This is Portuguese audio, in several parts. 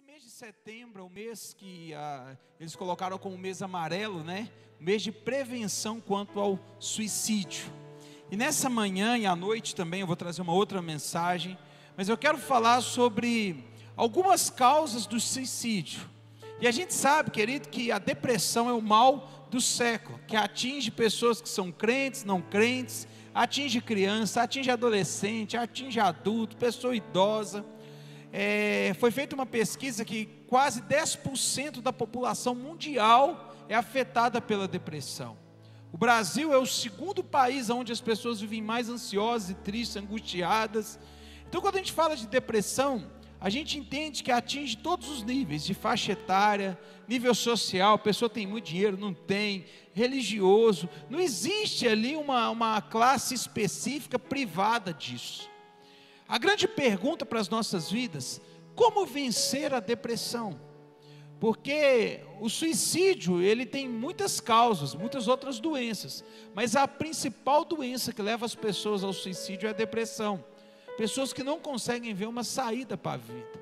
mês de setembro é o mês que eles colocaram como mês amarelo, né? Mês de prevenção quanto ao suicídio. E nessa manhã e à noite também eu vou trazer uma outra mensagem, mas eu quero falar sobre algumas causas do suicídio. E a gente sabe, querido, que a depressão é o mal do século, que atinge pessoas que são crentes, não crentes, atinge criança, atinge adolescente, atinge adulto, pessoa idosa. Foi feita uma pesquisa que quase 10% da população mundial é afetada pela depressão. O Brasil é o segundo país onde as pessoas vivem mais ansiosas e tristes, angustiadas. Então, quando a gente fala de depressão, a gente entende que atinge todos os níveis, de faixa etária, nível social, a pessoa tem muito dinheiro, não tem, religioso, não existe ali uma classe específica privada disso. A grande pergunta para as nossas vidas: como vencer a depressão? Porque o suicídio, ele tem muitas causas, muitas outras doenças, mas a principal doença que leva as pessoas ao suicídio é a depressão. Pessoas que não conseguem ver uma saída para a vida.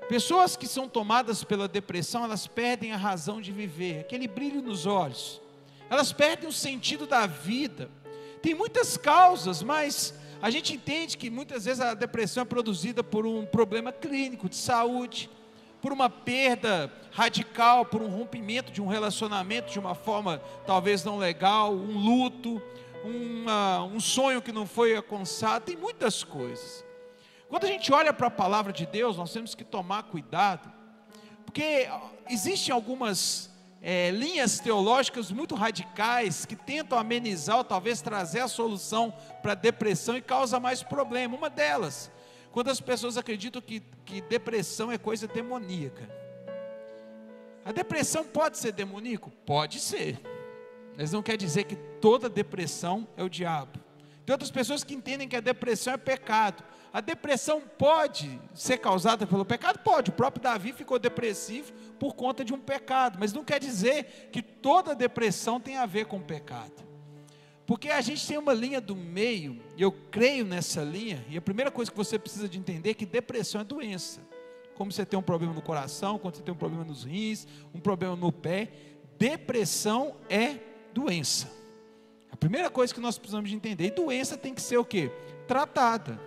Pessoas que são tomadas pela depressão, elas perdem a razão de viver, aquele brilho nos olhos. Elas perdem o sentido da vida. Tem muitas causas, mas a gente entende que muitas vezes a depressão é produzida por um problema clínico de saúde, por uma perda radical, por um rompimento de um relacionamento de uma forma talvez não legal, um luto, um sonho que não foi alcançado. Tem muitas coisas. Quando a gente olha para a palavra de Deus, nós temos que tomar cuidado, porque existem algumas linhas teológicas muito radicais que tentam amenizar ou talvez trazer a solução para a depressão e causa mais problema. Uma delas, quando as pessoas acreditam que depressão é coisa demoníaca. A depressão pode ser demoníaco? Pode ser, mas não quer dizer que toda depressão é o diabo. Tem outras pessoas que entendem que a depressão é pecado. A depressão pode ser causada pelo pecado? Pode. O próprio Davi ficou depressivo por conta de um pecado, mas não quer dizer que toda depressão tem a ver com pecado. Porque a gente tem uma linha do meio, e eu creio nessa linha, e a primeira coisa que você precisa de entender é que depressão é doença. Como você tem um problema no coração, quando você tem um problema nos rins, um problema no pé, depressão é doença. A primeira coisa que nós precisamos de entender, e doença tem que ser o quê? Tratada.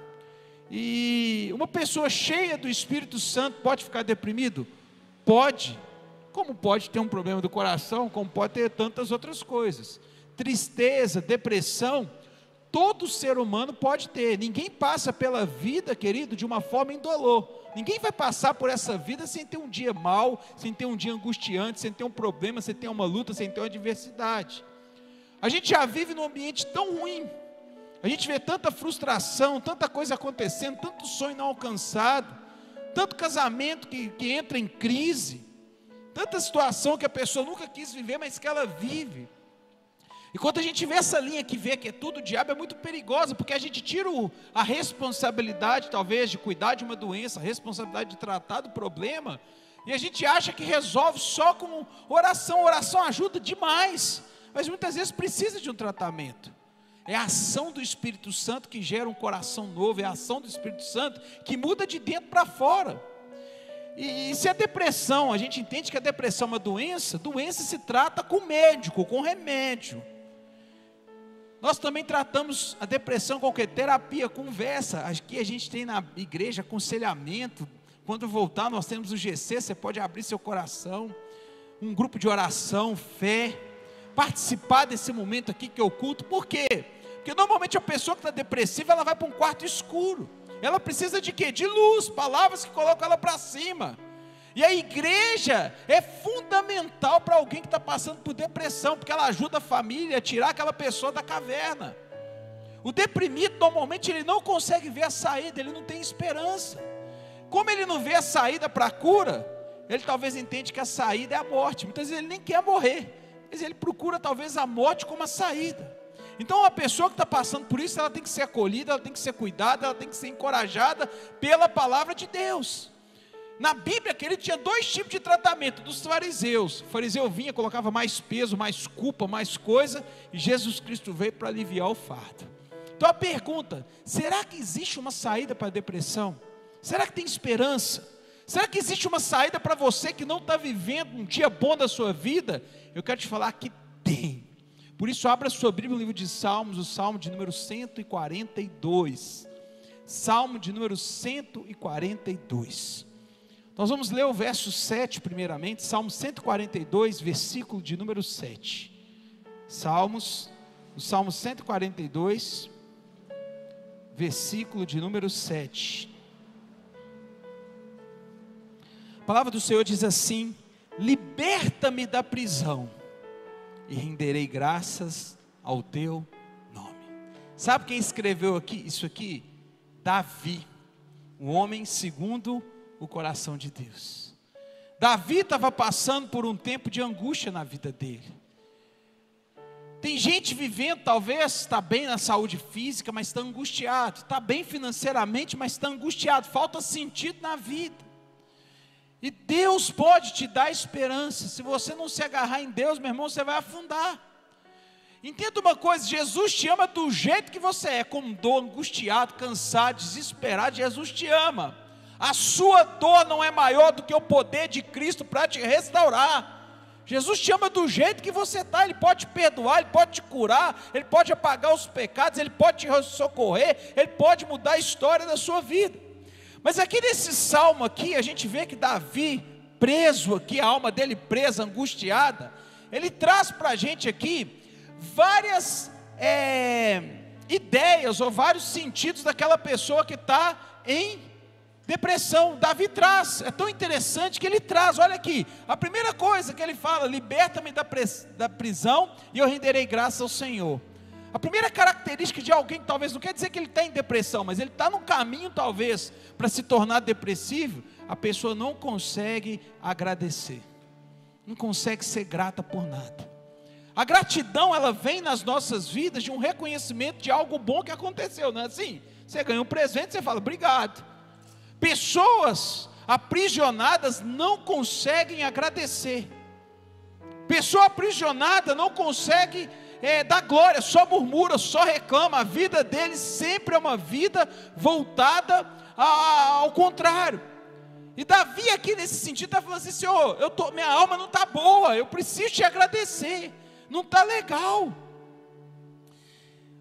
E uma pessoa cheia do Espírito Santo pode ficar deprimido? Pode. Como pode ter um problema do coração, como pode ter tantas outras coisas. Tristeza, depressão, todo ser humano pode ter. Ninguém passa pela vida, querido, de uma forma indolor. Ninguém vai passar por essa vida sem ter um dia mau, sem ter um dia angustiante, sem ter um problema, sem ter uma luta, sem ter uma adversidade. A gente já vive num ambiente tão ruim. A gente vê tanta frustração, tanta coisa acontecendo, tanto sonho não alcançado, tanto casamento que entra em crise, tanta situação que a pessoa nunca quis viver, mas que ela vive. E quando a gente vê essa linha que vê que é tudo diabo, é muito perigosa, porque a gente tira a responsabilidade, talvez, de cuidar de uma doença, a responsabilidade de tratar do problema, e a gente acha que resolve só com oração. Oração ajuda demais, mas muitas vezes precisa de um tratamento. É a ação do Espírito Santo que gera um coração novo, é a ação do Espírito Santo que muda de dentro para fora. E se a depressão, a gente entende que a depressão é uma doença, doença se trata com médico, com remédio. Nós também tratamos a depressão com qualquer terapia, conversa. Aqui a gente tem na igreja aconselhamento. Quando voltar nós temos o GC, você pode abrir seu coração, um grupo de oração, fé, participar desse momento aqui que é o culto. Por quê? Porque normalmente a pessoa que está depressiva, ela vai para um quarto escuro. Ela precisa de quê? De luz, palavras que colocam ela para cima. E a igreja é fundamental para alguém que está passando por depressão, porque ela ajuda a família a tirar aquela pessoa da caverna. O deprimido, normalmente, ele não consegue ver a saída, ele não tem esperança. Como ele não vê a saída para a cura, ele talvez entende que a saída é a morte. Muitas vezes ele nem quer morrer, mas ele procura talvez a morte como a saída. Então uma pessoa que está passando por isso, ela tem que ser acolhida, ela tem que ser cuidada, ela tem que ser encorajada pela palavra de Deus. Na Bíblia, que ele tinha dois tipos de tratamento dos fariseus. O fariseu vinha, colocava mais peso, mais culpa, mais coisa, e Jesus Cristo veio para aliviar o fardo. Então a pergunta: será que existe uma saída para a depressão? Será que tem esperança? Será que existe uma saída para você que não está vivendo um dia bom da sua vida? Eu quero te falar que tem. Por isso, abra sua Bíblia no livro de Salmos, o Salmo de número 142. Salmo de número 142. Nós vamos ler o verso 7 primeiramente, Salmo 142, versículo de número 7. O Salmo 142, versículo de número 7. A palavra do Senhor diz assim: liberta-me da prisão, e renderei graças ao teu nome. Sabe quem escreveu isso aqui? Davi, o homem segundo o coração de Deus. Davi estava passando por um tempo de angústia na vida dele. Tem gente vivendo, talvez está bem na saúde física, mas está angustiado. Está bem financeiramente, mas está angustiado. Falta sentido na vida. E Deus pode te dar esperança. Se você não se agarrar em Deus, meu irmão, você vai afundar. Entenda uma coisa: Jesus te ama do jeito que você é, com dor, angustiado, cansado, desesperado. Jesus te ama. A sua dor não é maior do que o poder de Cristo para te restaurar. Jesus te ama do jeito que você está. Ele pode te perdoar, Ele pode te curar, Ele pode apagar os pecados, Ele pode te socorrer, Ele pode mudar a história da sua vida. Mas aqui nesse salmo aqui, a gente vê que Davi, preso aqui, a alma dele presa, angustiada, ele traz para a gente aqui várias ideias ou vários sentidos daquela pessoa que está em depressão. Davi traz, é tão interessante que ele traz, olha aqui, a primeira coisa que ele fala: liberta-me da prisão e eu renderei graças ao Senhor. A primeira característica de alguém que talvez, não quer dizer que ele está em depressão, mas ele está num caminho talvez para se tornar depressivo, a pessoa não consegue agradecer, não consegue ser grata por nada. A gratidão, ela vem nas nossas vidas de um reconhecimento de algo bom que aconteceu, não é assim? Você ganha um presente, você fala obrigado. Pessoas aprisionadas não conseguem agradecer. Pessoa aprisionada não consegue dar glória, só murmura, só reclama. A vida deles sempre é uma vida voltada ao contrário. E Davi aqui nesse sentido está falando assim: Senhor, minha alma não está boa, eu preciso te agradecer, não está legal.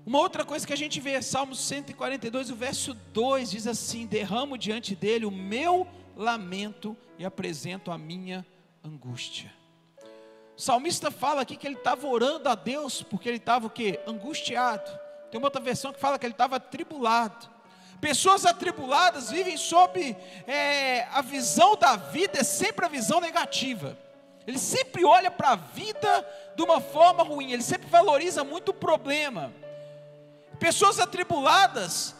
Uma outra coisa que a gente vê, Salmo 142, o verso 2 diz assim: derramo diante dele o meu lamento e apresento a minha angústia. O salmista fala aqui que ele estava orando a Deus porque ele estava o quê? Angustiado. Tem uma outra versão que fala que ele estava atribulado. Pessoas atribuladas vivem sob a visão da vida, é sempre a visão negativa. Ele sempre olha para a vida de uma forma ruim, ele sempre valoriza muito o problema. Pessoas atribuladas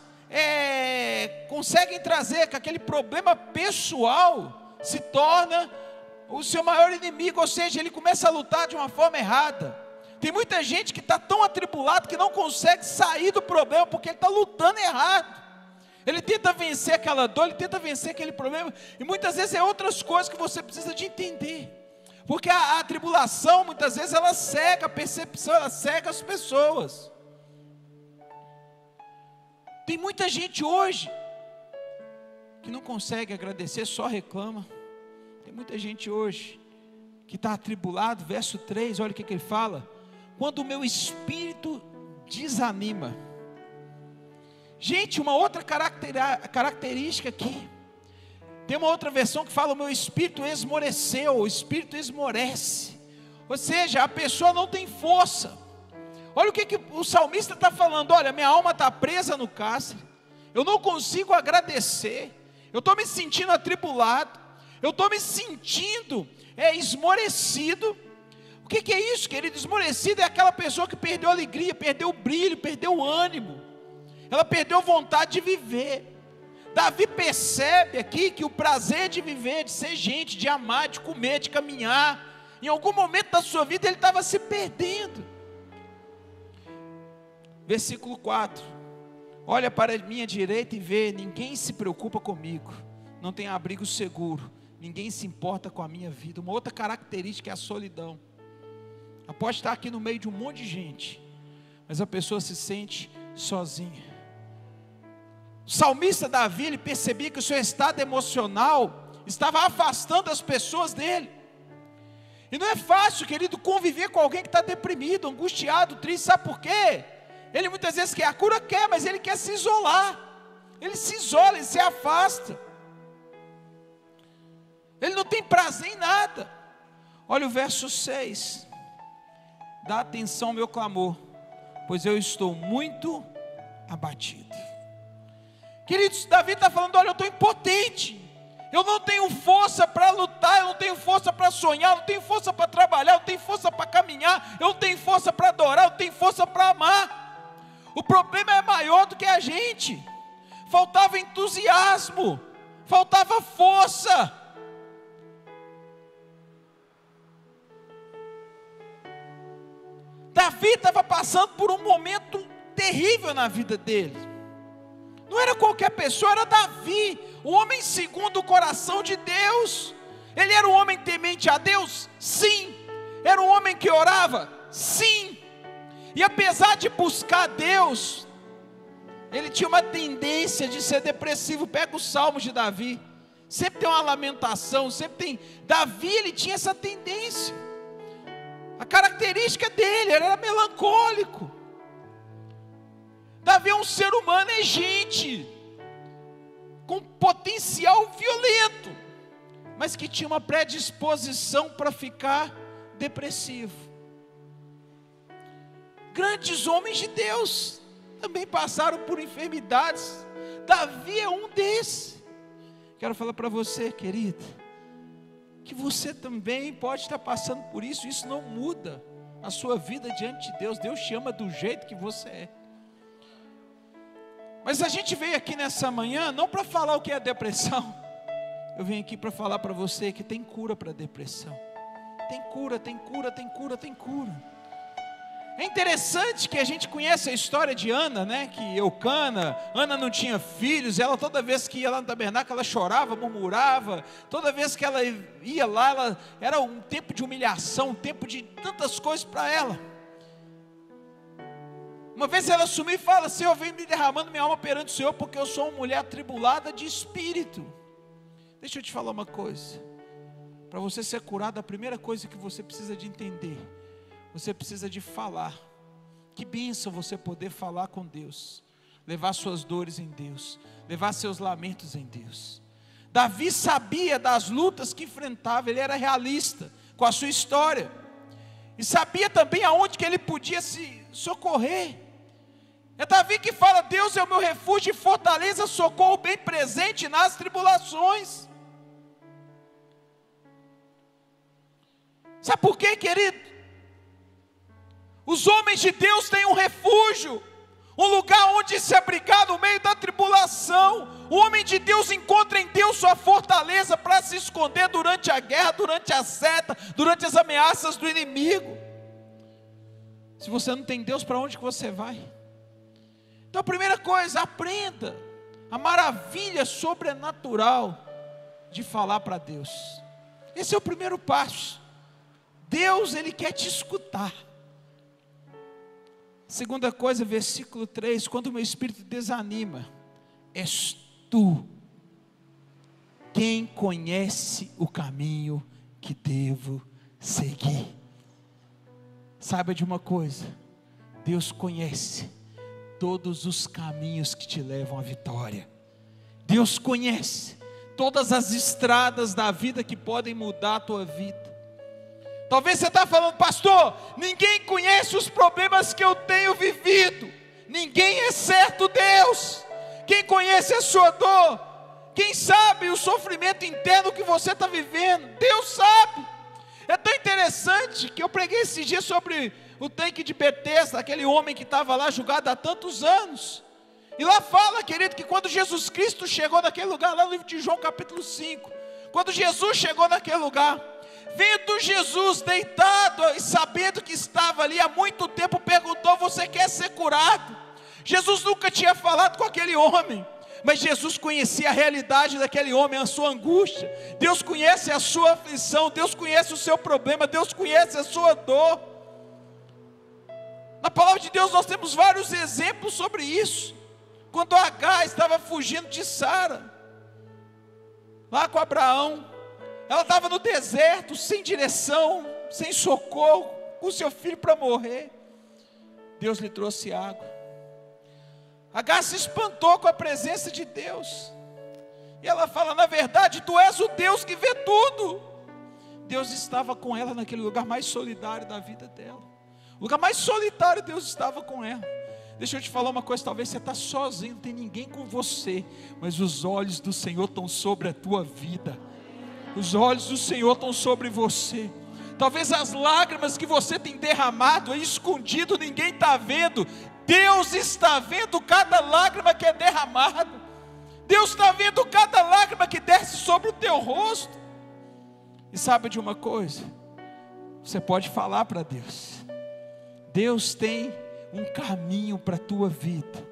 conseguem trazer que aquele problema pessoal se torna o seu maior inimigo, ou seja, ele começa a lutar de uma forma errada. Tem muita gente que está tão atribulado que não consegue sair do problema porque ele está lutando errado. Ele tenta vencer aquela dor, ele tenta vencer aquele problema, e muitas vezes é outras coisas que você precisa de entender, porque a tribulação muitas vezes ela cega a percepção, ela cega as pessoas. Tem muita gente hoje que não consegue agradecer, só reclama. Tem muita gente hoje que está atribulado. Verso 3, olha o que ele fala: quando o meu espírito desanima. Gente, uma outra característica aqui, tem uma outra versão que fala: o meu espírito esmoreceu, o espírito esmorece, ou seja, a pessoa não tem força. Olha o que o salmista está falando: olha, minha alma está presa no cárcere, eu não consigo agradecer, eu estou me sentindo atribulado, eu estou me sentindo esmorecido. O que é isso, querido? Esmorecido é aquela pessoa que perdeu a alegria, perdeu o brilho, perdeu o ânimo, ela perdeu a vontade de viver. Davi percebe aqui que o prazer de viver, de ser gente, de amar, de comer, de caminhar, em algum momento da sua vida ele estava se perdendo. Versículo 4: olha para a minha direita e vê, ninguém se preocupa comigo, não tem abrigo seguro, ninguém se importa com a minha vida. Uma outra característica é a solidão. Ela pode estar aqui no meio de um monte de gente, mas a pessoa se sente sozinha. O salmista Davi, ele percebia que o seu estado emocional estava afastando as pessoas dele. E não é fácil, querido, conviver com alguém que está deprimido, angustiado, triste. Sabe por quê? Ele muitas vezes quer, a cura quer, mas ele quer se isolar. Ele se isola, ele se afasta. Ele não tem prazer em nada. Olha o verso 6. Dá atenção ao meu clamor, pois eu estou muito abatido. Queridos, Davi está falando, olha, eu estou impotente. Eu não tenho força para lutar, eu não tenho força para sonhar, eu não tenho força para trabalhar, eu não tenho força para caminhar, eu não tenho força para adorar, eu não tenho força para amar. O problema é maior do que a gente. Faltava entusiasmo, faltava força. Davi estava passando por um momento terrível na vida dele. Não era qualquer pessoa, era Davi, o homem segundo o coração de Deus. Ele era um homem temente a Deus? Sim. Era um homem que orava? Sim. E apesar de buscar Deus, ele tinha uma tendência de ser depressivo. Pega os salmos de Davi, sempre tem uma lamentação, sempre tem. Davi, ele tinha essa tendência. A característica dele, ele era melancólico. Davi é um ser humano, é gente, com potencial violento, mas que tinha uma predisposição para ficar depressivo. Grandes homens de Deus também passaram por enfermidades. Davi é um desses. Quero falar para você, querida, que você também pode estar passando por isso. Isso não muda a sua vida diante de Deus. Deus te ama do jeito que você é. Mas a gente veio aqui nessa manhã não para falar o que é depressão. Eu vim aqui para falar para você que tem cura para depressão. Tem cura, tem cura, tem cura, tem cura. É interessante que a gente conhece a história de Ana, né? Que Eucana, Ana não tinha filhos. Ela toda vez que ia lá no tabernáculo, ela chorava, murmurava. Toda vez que ela ia lá, era um tempo de humilhação, um tempo de tantas coisas para ela. Uma vez ela sumiu e fala: Senhor, vem me derramando minha alma perante o Senhor, porque eu sou uma mulher atribulada de espírito. Deixa eu te falar uma coisa. Para você ser curado, a primeira coisa que você precisa de entender, você precisa de falar. Que bênção você poder falar com Deus, levar suas dores em Deus, levar seus lamentos em Deus. Davi sabia das lutas que enfrentava, ele era realista com a sua história, e sabia também aonde que ele podia se socorrer. É Davi que fala: Deus é o meu refúgio e fortaleza, socorro bem presente nas tribulações. Sabe por quê, querido? Os homens de Deus têm um refúgio, um lugar onde se abrigar no meio da tribulação. O homem de Deus encontra em Deus sua fortaleza para se esconder durante a guerra, durante a seta, durante as ameaças do inimigo. Se você não tem Deus, para onde que você vai? Então a primeira coisa, aprenda a maravilha sobrenatural de falar para Deus. Esse é o primeiro passo. Deus, Ele quer te escutar. Segunda coisa, versículo 3, quando o meu espírito desanima, és tu quem conhece o caminho que devo seguir. Saiba de uma coisa, Deus conhece todos os caminhos que te levam à vitória. Deus conhece todas as estradas da vida que podem mudar a tua vida. Talvez você está falando: pastor, ninguém conhece os problemas que eu tenho vivido. Ninguém exceto Deus. Quem conhece a sua dor? Quem sabe o sofrimento interno que você está vivendo? Deus sabe. É tão interessante que eu preguei esses dias sobre o tanque de Betesda, aquele homem que estava lá julgado há tantos anos. E lá fala, querido, que quando Jesus Cristo chegou naquele lugar, lá no livro de João capítulo 5, quando Jesus chegou naquele lugar, vendo Jesus deitado e sabendo que estava ali há muito tempo, perguntou: você quer ser curado? Jesus nunca tinha falado com aquele homem, mas Jesus conhecia a realidade daquele homem, a sua angústia. Deus conhece a sua aflição, Deus conhece o seu problema, Deus conhece a sua dor. Na palavra de Deus nós temos vários exemplos sobre isso. Quando Agar estava fugindo de Sara, lá com Abraão. Ela estava no deserto, sem direção, sem socorro, com seu filho para morrer. Deus lhe trouxe água. Agar se espantou com a presença de Deus. E ela fala: na verdade, tu és o Deus que vê tudo. Deus estava com ela naquele lugar mais solidário da vida dela. O lugar mais solitário, Deus estava com ela. Deixa eu te falar uma coisa, talvez você está sozinho, não tem ninguém com você, mas os olhos do Senhor estão sobre a tua vida. Os olhos do Senhor estão sobre você. Talvez as lágrimas que você tem derramado, escondido, ninguém está vendo. Deus está vendo cada lágrima que é derramada. Deus está vendo cada lágrima que desce sobre o teu rosto. E sabe de uma coisa? Você pode falar para Deus. Deus tem um caminho para a tua vida.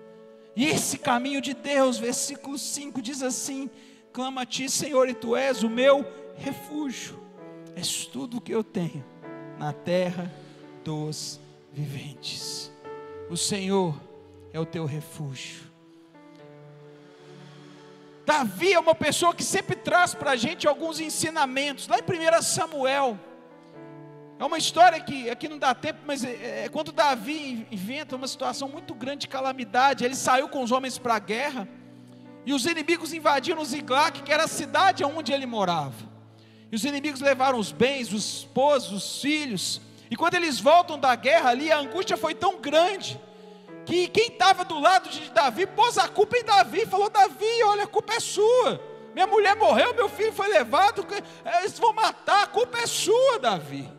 E esse caminho de Deus, versículo 5 diz assim: clama a ti, Senhor, e tu és o meu refúgio. És tudo o que eu tenho na terra dos viventes. O Senhor é o teu refúgio. Davi é uma pessoa que sempre traz para a gente alguns ensinamentos. Lá em 1 Samuel, é uma história que aqui não dá tempo, mas é quando Davi inventa uma situação muito grande de calamidade. Ele saiu com os homens para a guerra, e os inimigos invadiram Ziclague, que era a cidade onde ele morava. E os inimigos levaram os bens, os esposos, os filhos. E quando eles voltam da guerra ali, a angústia foi tão grande, que quem estava do lado de Davi pôs a culpa em Davi. Falou: Davi, olha, a culpa é sua. Minha mulher morreu, meu filho foi levado, eles vão matar, a culpa é sua, Davi.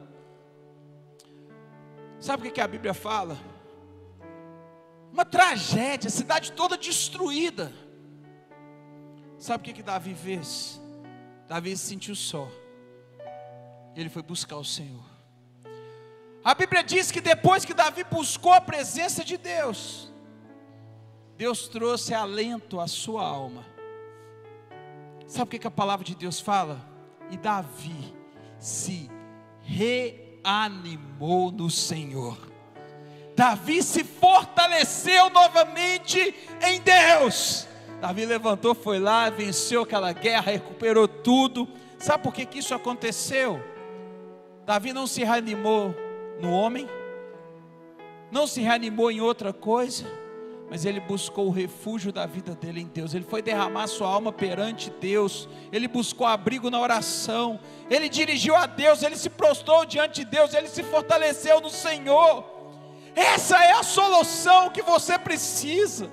Sabe o que a Bíblia fala? Uma tragédia, a cidade toda destruída. Sabe o que Davi fez? Davi se sentiu só. Ele foi buscar o Senhor. A Bíblia diz que depois que Davi buscou a presença de Deus, Deus trouxe alento à sua alma. Sabe o que a palavra de Deus fala? E Davi se reanimou no Senhor. Davi se fortaleceu novamente em Deus. Davi levantou, foi lá, venceu aquela guerra, recuperou tudo. Sabe por que isso aconteceu? Davi não se reanimou no homem, não se reanimou em outra coisa, mas ele buscou o refúgio da vida dele em Deus. Ele foi derramar sua alma perante Deus, ele buscou abrigo na oração, ele dirigiu a Deus, ele se prostrou diante de Deus, ele se fortaleceu no Senhor. Essa é a solução que você precisa.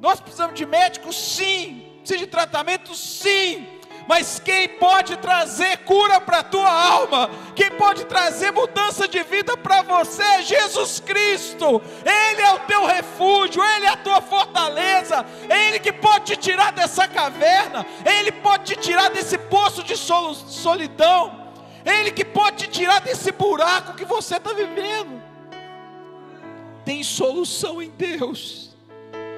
Nós precisamos de médicos, sim. Precisa de tratamento, sim. Mas quem pode trazer cura para a tua alma, quem pode trazer mudança de vida para você é Jesus Cristo. Ele é o teu refúgio, Ele é a tua fortaleza, é Ele que pode te tirar dessa caverna, Ele pode te tirar desse poço de solidão, é Ele que pode te tirar desse buraco que você está vivendo. Tem solução em Deus.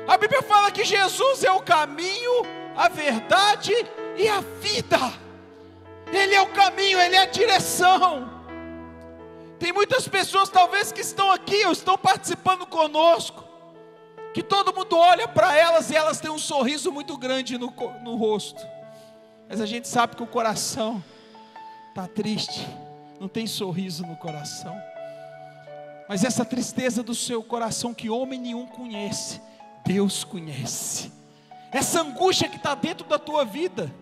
A Bíblia fala que Jesus é o caminho, a verdade e a vida. Ele é o caminho, Ele é a direção. Tem muitas pessoas talvez que estão aqui, ou estão participando conosco, que todo mundo olha para elas e elas têm um sorriso muito grande no rosto, mas a gente sabe que o coração está triste, não tem sorriso no coração. Mas essa tristeza do seu coração que homem nenhum conhece, Deus conhece. Essa angústia que está dentro da tua vida,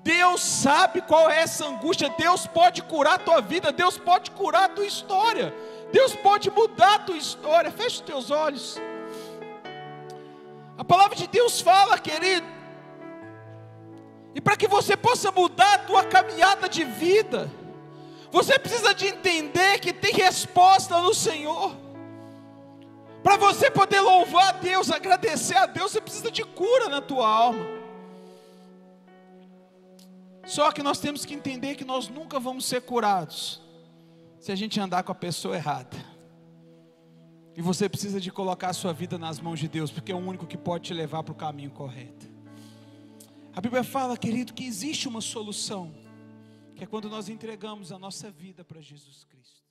Deus sabe qual é essa angústia. Deus pode curar a tua vida, Deus pode curar a tua história, Deus pode mudar a tua história. Feche os teus olhos. A palavra de Deus fala, querido, e para que você possa mudar a tua caminhada de vida, você precisa de entender que tem resposta no Senhor. Para você poder louvar a Deus, agradecer a Deus, você precisa de cura na tua alma. Só que nós temos que entender que nós nunca vamos ser curados se a gente andar com a pessoa errada. E você precisa de colocar a sua vida nas mãos de Deus, porque é o único que pode te levar para o caminho correto. A Bíblia fala, querido, que existe uma solução, que é quando nós entregamos a nossa vida para Jesus Cristo.